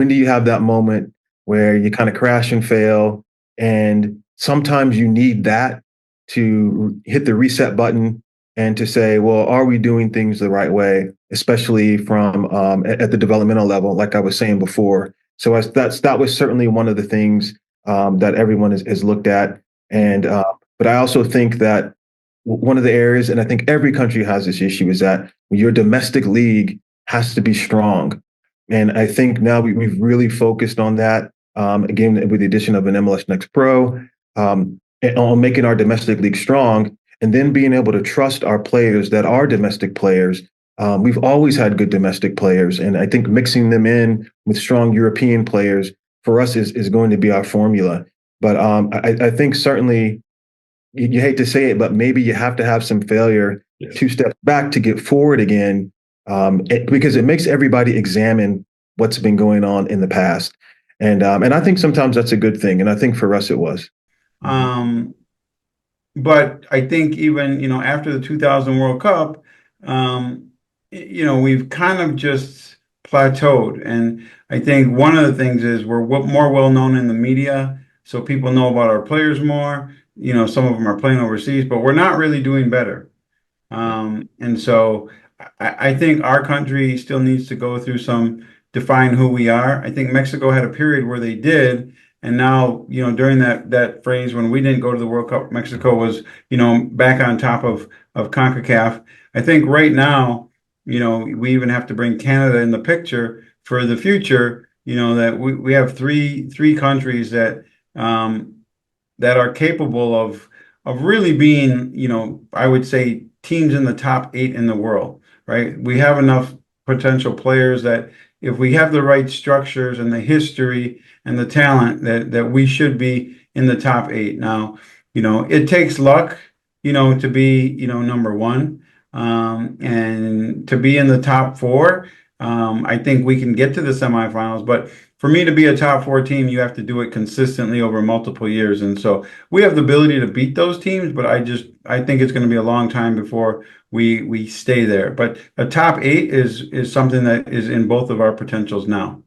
when do you have that moment where you kind of crash and fail? And sometimes you need that to hit the reset button and to say, well, are we doing things the right way, especially from at the developmental level, like I was saying before. So that was certainly one of the things that everyone is looked at. And but I also think that one of the areas, and I think every country has this issue, is that your domestic league has to be strong. And I think now we've really focused on that, again, with the addition of an MLS Next Pro, on making our domestic league strong, and then being able to trust our players that are domestic players. We've always had good domestic players, and I think mixing them in with strong European players for us is going to be our formula. But I think certainly, you hate to say it, but maybe you have to have some failure, yes, 2 steps back to get forward again, because it makes everybody examine what's been going on in the past. And I think sometimes that's a good thing. And I think for us it was. But I think even, after the 2000 World Cup, we've kind of just plateaued. And I think one of the things is we're more well known in the media, so people know about our players more. Some of them are playing overseas, but we're not really doing better. And so I think our country still needs to go through some define who we are. I think Mexico had a period where they did. And now, during that phrase when we didn't go to the World Cup, Mexico was, back on top of CONCACAF. I think right now, we even have to bring Canada in the picture for the future, that we have three countries that that are capable of really being, I would say, teams in the top 8 in the world, right? We have enough potential players that if we have the right structures and the history and the talent, that we should be in the top 8. Now, it takes luck, to be, number one, and to be in the top 4. I think we can get to the semifinals, but for me to be a top 4 team, you have to do it consistently over multiple years. And so we have the ability to beat those teams, but I think it's going to be a long time before we stay there. But a top 8 is something that is in both of our potentials now.